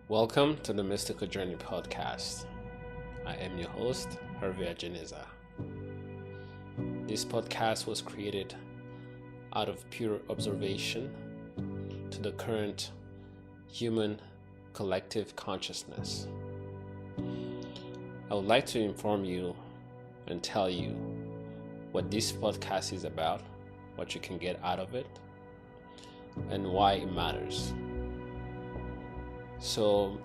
Welcome to the Mystical Journey podcast. I am your host, Hervé Geneza. This podcast was created out of pure observation to the current human collective consciousness. I would like to inform you and tell you what this podcast is about, what you can get out of it, and why it matters. So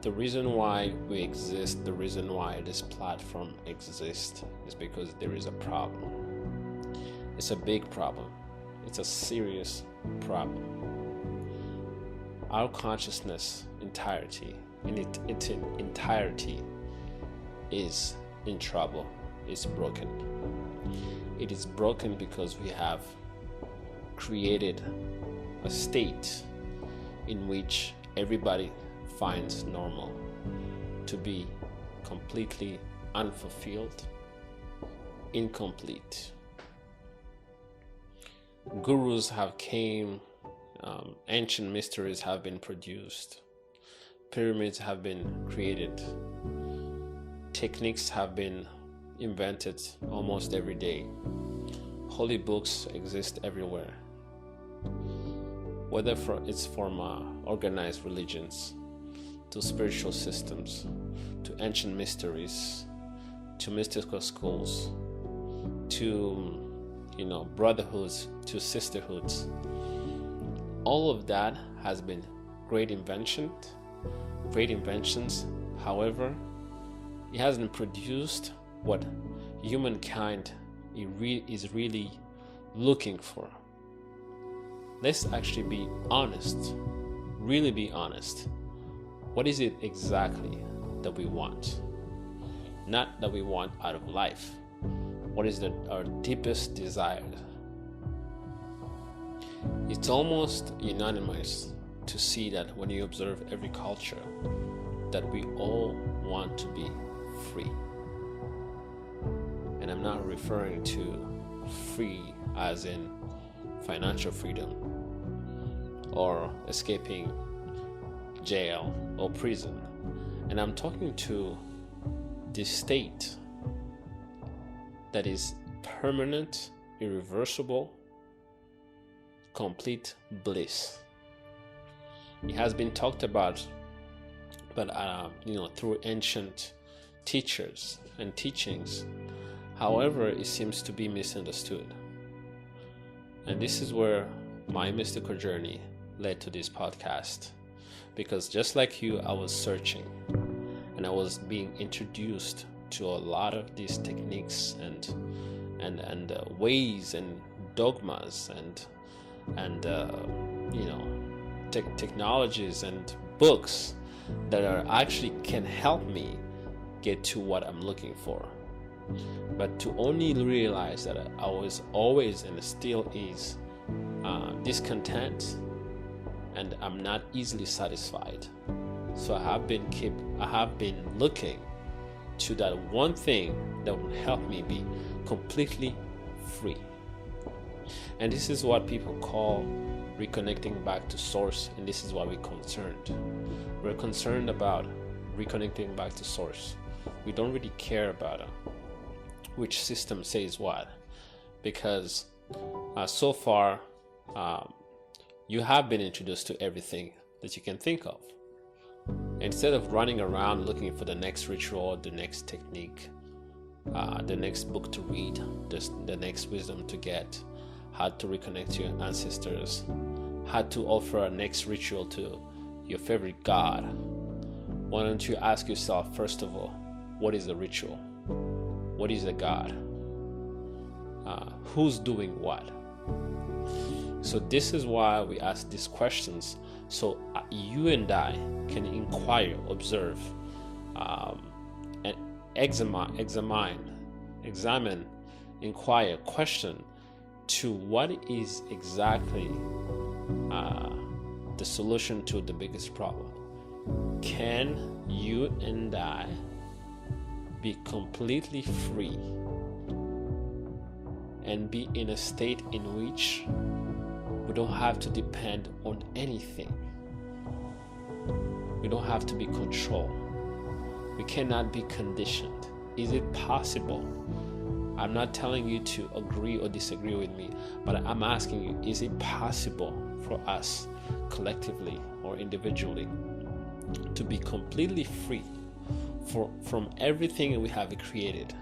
the reason why we exist, the reason why this platform exists is because there is a problem. It's a big problem. It's a serious problem. Our consciousness entirety, in its entirety, is in trouble. It's broken. It is broken because we have created a state in which everybody finds normal to be completely unfulfilled, incomplete. Gurus have came, ancient mysteries have been produced, pyramids have been created, techniques have been invented almost every day. Holy books exist everywhere. Whether it's from organized religions, to spiritual systems, to ancient mysteries, to mystical schools, to brotherhoods, to sisterhoods, all of that has been great inventions. However, it hasn't produced what humankind is really looking for. Let's actually be honest, really be honest. What is it exactly that we want? Not that we want out of life. What is our deepest desire? It's almost unanimous to see that when you observe every culture, that we all want to be free. And I'm not referring to free as in financial freedom or escaping jail or prison. And I'm talking to this state that is permanent, irreversible, complete bliss. It has been talked about, through ancient teachers and teachings. However, it seems to be misunderstood. And this is where my mystical journey led to this podcast. Because just like you, I was searching and I was being introduced to a lot of these techniques and ways and dogmas and technologies and books that are actually can help me get to what I'm looking for. But to only realize that I was always and still is discontent, and I'm not easily satisfied. So I have been looking to that one thing that will help me be completely free. And this is what people call reconnecting back to source, and this is what we're concerned. We're concerned about reconnecting back to source. We don't really care about which system says what, because so far you have been introduced to everything that you can think of. Instead of running around looking for the next ritual, the next technique, the next book to read, the next wisdom to get, how to reconnect to your ancestors, how to offer a next ritual to your favorite god, why don't you ask yourself, first of all, what is the ritual? What is the god? Who's doing what? So this is why we ask these questions, so you and I can inquire, observe, and examine, inquire, question to what is exactly the solution to the biggest problem. Can you and I be completely free and be in a state in which we don't have to depend on anything? We don't have to be controlled. We cannot be conditioned. Is it possible? I'm not telling you to agree or disagree with me, but I'm asking you, is it possible for us collectively or individually to be completely free from everything we have created?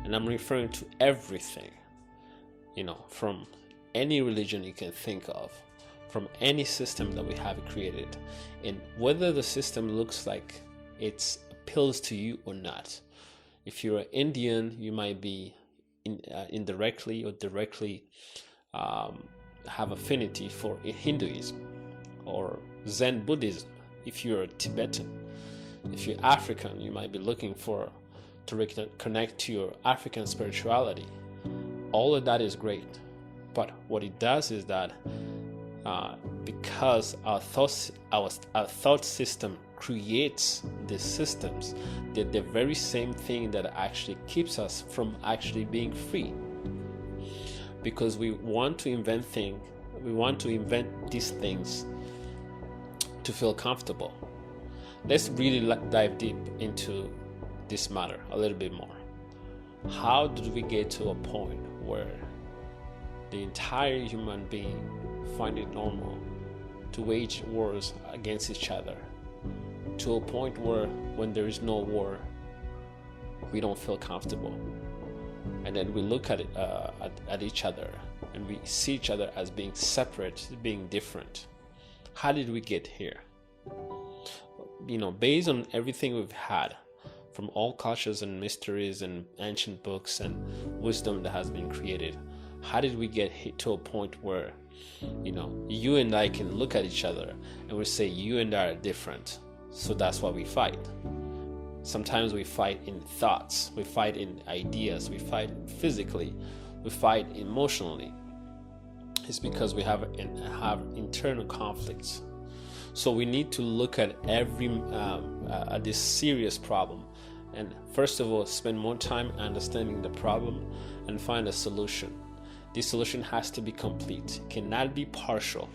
And I'm referring to everything, from any religion you can think of, from any system that we have created, and whether the system looks like it appeals to you or not. If you're an Indian, you might be indirectly or directly have affinity for Hinduism or Zen Buddhism. If you're a Tibetan, if you're African, you might be looking to connect to your African spirituality. All of that is great, but what it does is that because our thought system creates these systems, they're the very same thing that actually keeps us from actually being free. Because we want to invent these things to feel comfortable. Let's really dive deep into this matter a little bit more. How did we get to a point where the entire human being find it normal to wage wars against each other, to a point where when there is no war, we don't feel comfortable, and then we look at each other and we see each other as being separate, being different? How did we get here? Based on everything we've had from all cultures and mysteries and ancient books and wisdom that has been created, how did we get to a point where you and I can look at each other and we say you and I are different, so that's why we fight? Sometimes we fight in thoughts, we fight in ideas, we fight physically, we fight emotionally. It's because we have internal conflicts. So we need to look at at this serious problem, and first of all, spend more time understanding the problem and find a solution. This solution has to be complete. It cannot be partial,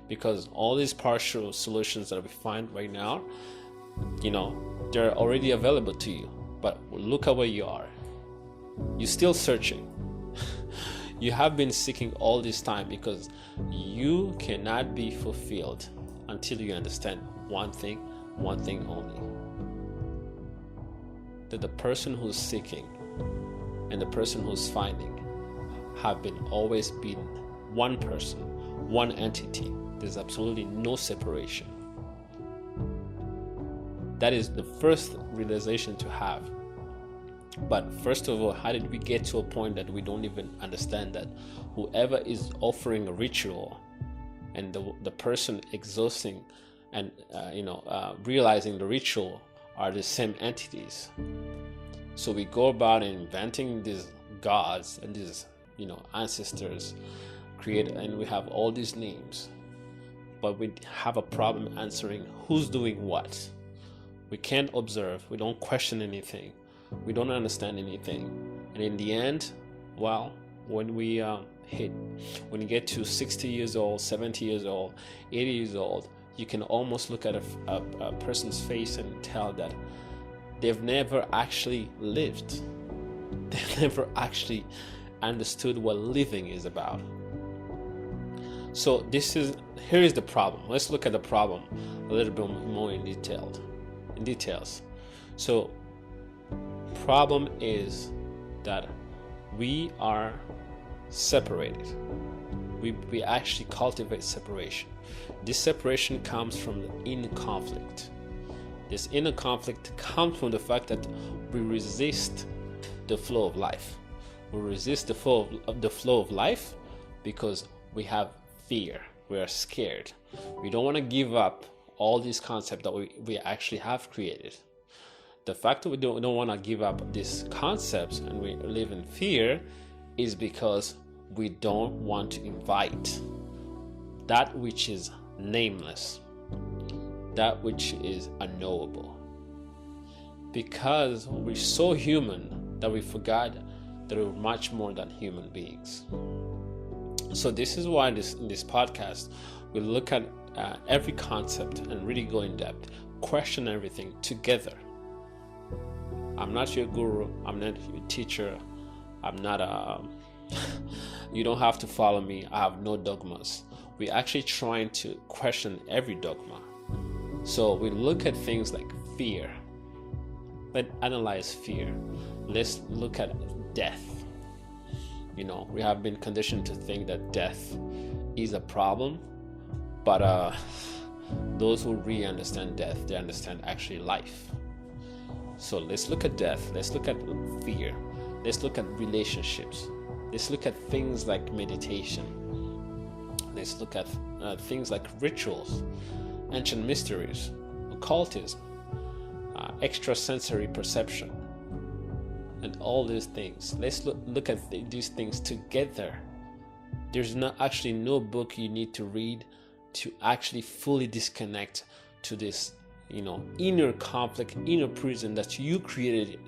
because all these partial solutions that we find right now, they're already available to you. But look at where you are. You're still searching. You have been seeking all this time because you cannot be fulfilled until you understand one thing only. That the person who's seeking and the person who's finding have always been one person, one entity. There's absolutely no separation. That is the first realization to have. But first of all, how did we get to a point that we don't even understand that whoever is offering a ritual and the person exhausting and realizing the ritual are the same entities? So we go about inventing these gods and these ancestors and we have all these names, but we have a problem answering who's doing what. We can't observe, we don't question anything, we don't understand anything, and in the end, when we when you get to 60 years old, 70 years old, 80 years old, you can almost look at a person's face and tell that they've never actually lived. They've never actually understood what living is about. So here is the problem. Let's look at the problem a little bit more in details. So problem is that we are separated. We actually cultivate separation. This separation comes from the inner conflict. This inner conflict comes from the fact that we resist the flow of life. We resist the flow of life because we have fear. We are scared. We don't want to give up all these concepts that we actually have created. The fact that we don't want to give up these concepts and we live in fear is because we don't want to invite that which is nameless, that which is unknowable. Because we're so human that we forgot that we're much more than human beings. So this is why in this podcast we look at every concept and really go in depth, question everything together. I'm not your guru, I'm not your teacher, I'm not you don't have to follow me, I have no dogmas. We're actually trying to question every dogma. So we look at things like fear. Let's analyze fear. Let's look at death. We have been conditioned to think that death is a problem, but those who really understand death, they understand actually life. So let's look at death. Let's look at fear. Let's look at relationships. Let's look at things like meditation. Let's look at things like rituals, ancient mysteries, occultism, extrasensory perception, and all these things. Let's look at these things together. There's actually no book you need to read to actually fully disconnect to this, inner conflict, inner prison that you created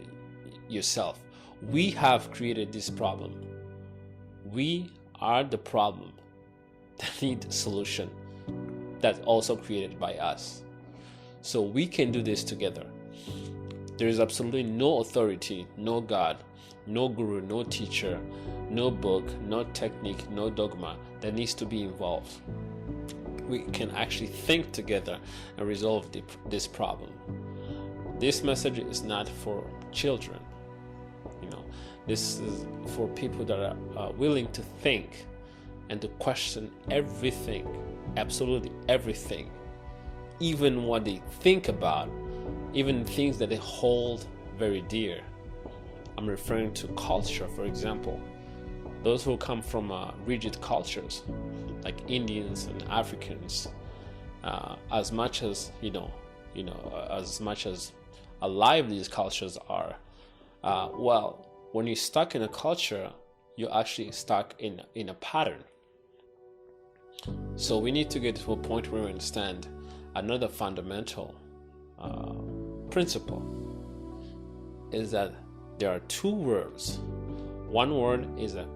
yourself. We have created this problem. We are the problem that need a solution that's also created by us. So we can do this together. There is absolutely no authority, no God, no guru, no teacher, no book, no technique, no dogma that needs to be involved. We can actually think together and resolve this problem. This message is not for children. This is for people that are willing to think and to question everything, absolutely everything, even what they think about, even things that they hold very dear. I'm referring to culture, for example. Those who come from rigid cultures, like Indians and Africans, as much as as much as alive these cultures are, when you're stuck in a culture, you're actually stuck in a pattern. So we need to get to a point where we understand another fundamental principle is that there are two words. One word is a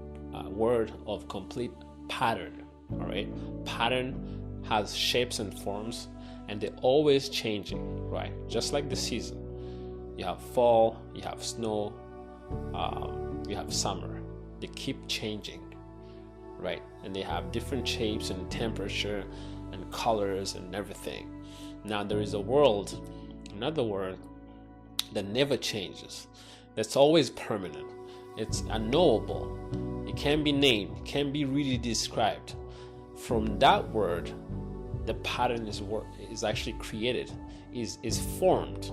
word of complete pattern. All right, pattern has shapes and forms, and they're always changing. Right, just like the season. You have fall, you have snow, you have summer. They keep changing, right? And they have different shapes and temperature and colors and everything. Now there is another world that never changes, that's always permanent. It's unknowable. It can't be named. It can't be really described. From that word, the pattern is actually created, is formed.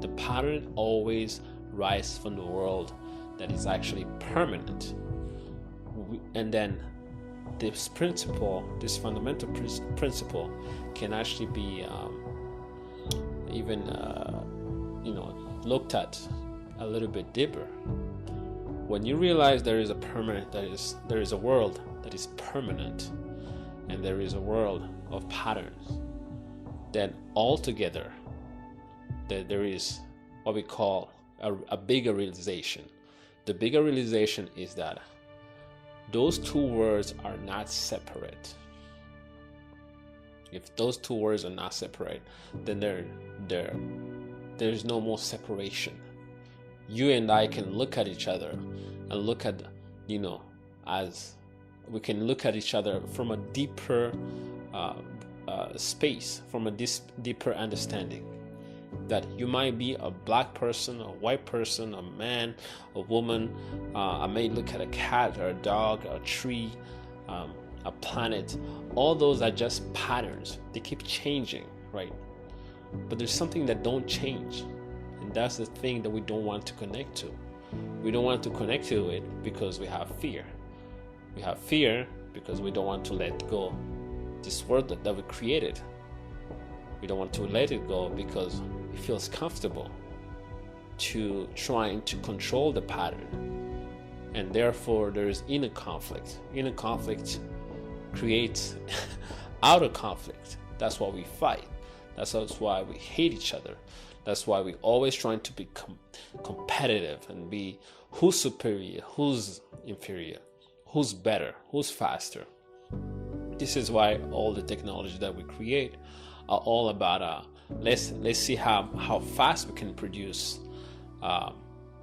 The pattern always rises from the world that is actually permanent. And then this principle, this fundamental principle, can actually be even looked at a little bit deeper. When you realize there is a world that is permanent, and there is a world of patterns, then altogether there is what we call a bigger realization. The bigger realization is that those two words are not separate. If those two words are not separate, then there's no more separation. You and I can look at each other and look at, as we can look at each other from a deeper space, from a deeper understanding. That you might be a black person, a white person, a man, a woman. I may look at a cat or a dog, a tree, a planet. All those are just patterns. They keep changing, right? But there's something that don't change. And that's the thing that we don't want to connect to. We don't want to connect to it because we have fear. We have fear because we don't want to let go this world that we created. We don't want to let it go because it feels comfortable to trying to control the pattern. And therefore there is inner conflict. Inner conflict creates outer conflict. That's why we fight. That's why we hate each other. That's why we're always trying to be competitive and be who's superior, who's inferior, who's better, who's faster. This is why all the technology that we create are all about let's see how fast we can produce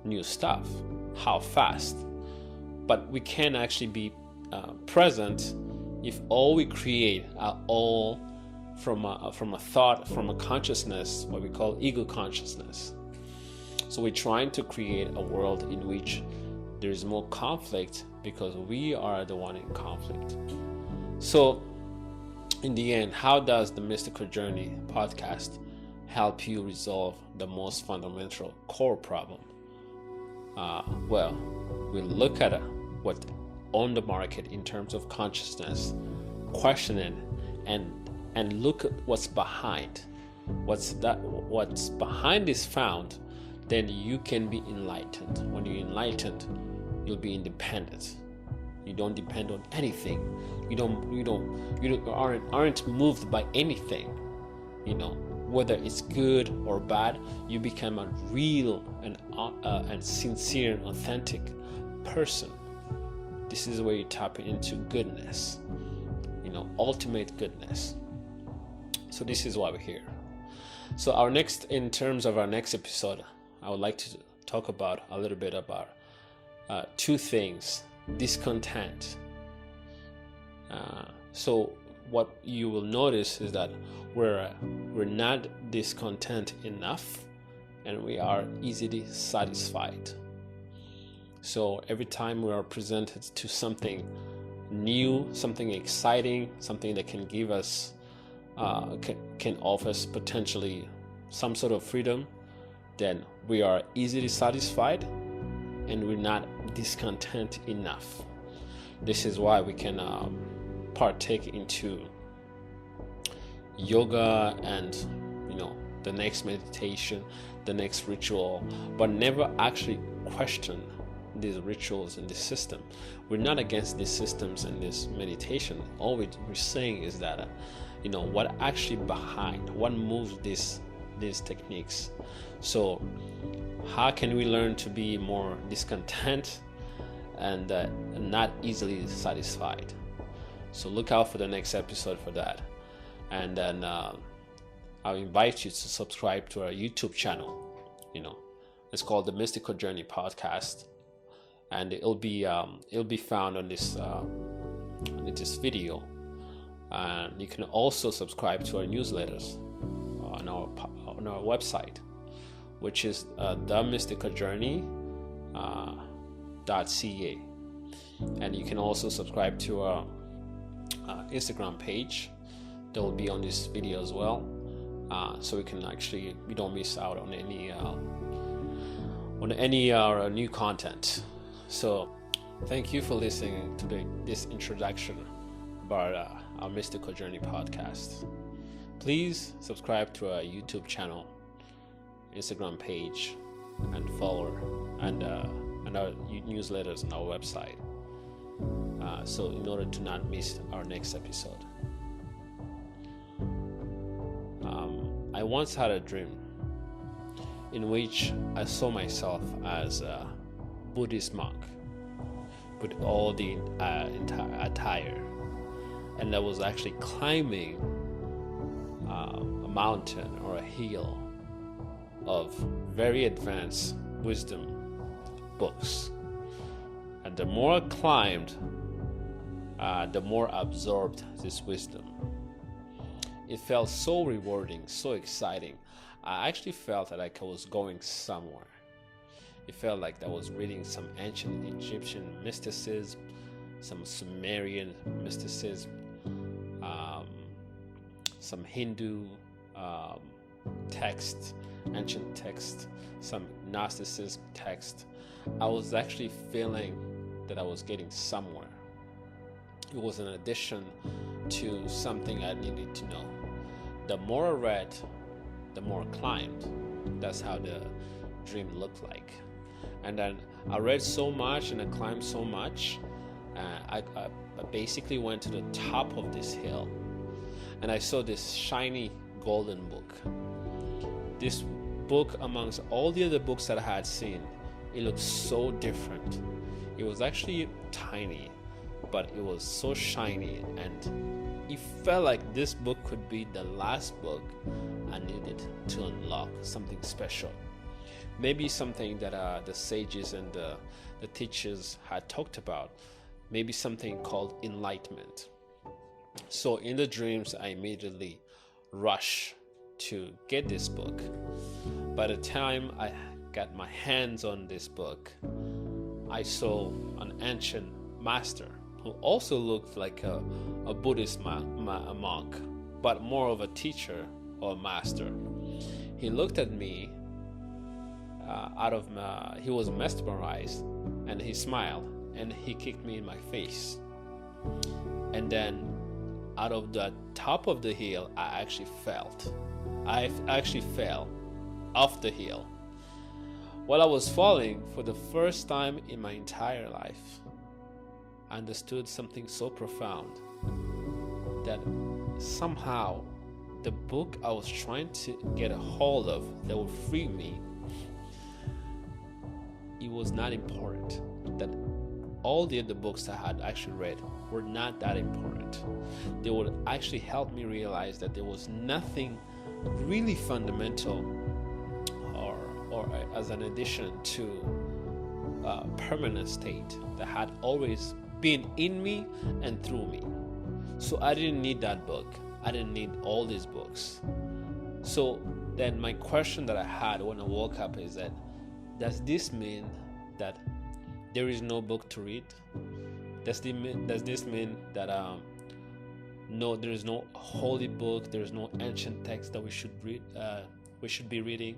new stuff, how fast. But we can't actually be present if all we create are all from a thought, from a consciousness, what we call ego consciousness. So we're trying to create a world in which there is more conflict because we are the one in conflict. So in the end, how does the Mystical Journey podcast help you resolve the most fundamental core problem? Well, we'll look at what on the market in terms of consciousness, questioning and look at what's behind. What's behind is found, then you can be enlightened. When you're enlightened, you'll be independent. You don't depend on anything. You aren't moved by anything. Whether it's good or bad, you become a real and sincere and authentic person. This is where you tap into goodness, ultimate goodness. So this is why we're here. So in terms of our next episode, I would like to talk about a little bit about two things: discontent. So what you will notice is that we're not discontent enough, and we are easily satisfied. So every time we are presented to something new, something exciting, something that can give us can offer us potentially some sort of freedom, then we are easily satisfied and we're not discontent enough. This is why we can partake into yoga and the next meditation, the next ritual, but never actually question these rituals and this system. We're not against these systems and this meditation. All we're saying is that what actually behind, what moves these techniques. So how can we learn to be more discontent and not easily satisfied? So look out for the next episode for that. And then I'll invite you to subscribe to our YouTube channel. It's called the Mystical Journey Podcast, and it'll be found on this video. And you can also subscribe to our newsletters on our website, which is themysticaljourney.ca. And you can also subscribe to our Instagram page that will be on this video as well, so you don't miss out on any new content. So thank you for listening to this introduction about our Mystical Journey podcast. Please subscribe to our YouTube channel, Instagram page, and follow and our newsletters on our website, so in order to not miss our next episode. I once had a dream in which I saw myself as a Buddhist monk with all the entire attire, and I was actually climbing a mountain or a hill of very advanced wisdom books. And the more I climbed, the more I absorbed this wisdom. It felt so rewarding, so exciting. I actually felt like I was going somewhere. It felt like I was reading some ancient Egyptian mysticism, some Sumerian mysticism, some Hindu text, ancient text, some Gnosticism text. I was actually feeling that I was getting somewhere. It was an addition to something I needed to know. The more I read, the more I climbed. That's how the dream looked like. And then I read so much and I climbed so much. I basically went to the top of this hill, and I saw this shiny golden book. This book, amongst all the other books that I had seen, it looked so different. It was actually tiny, but it was so shiny and it felt like this book could be the last book I needed to unlock something special. Maybe something that the sages and the teachers had talked about. Maybe something called enlightenment. So in the dreams, I immediately rush to get this book. By the time I got my hands on this book, I saw an ancient master who also looked like a Buddhist monk, but more of a teacher or master. He looked at me he was mesmerized, and he smiled, and he kicked me in my face. And then out of the top of the hill, I actually fell off the hill. While I was falling, for the first time in my entire life, I understood something so profound, that somehow the book I was trying to get a hold of that would free me, it was not important. That all the other books I had actually read were not that important. They would actually help me realize that there was nothing really fundamental or as an addition to a permanent state that had always been in me and through me. So I didn't need that book. I didn't need all these books. So then my question that I had when I woke up is that, does this mean that there is no book to read? Does this mean that no, there is no holy book, there is no ancient text that we should read? We should be reading.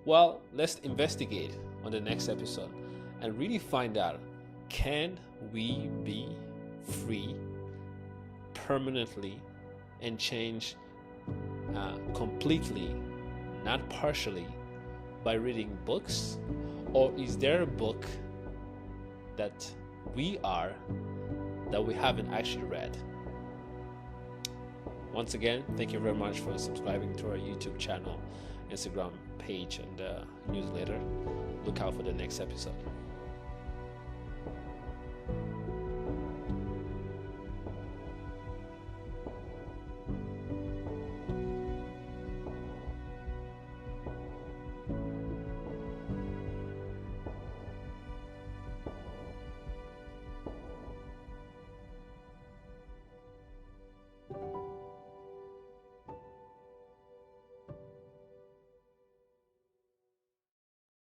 Well, let's investigate on the next episode and really find out: can we be free permanently and change completely, not partially, by reading books? Or is there a book that we haven't actually read? Once again, thank you very much for subscribing to our YouTube channel, Instagram page, and newsletter. Look out for the next episode.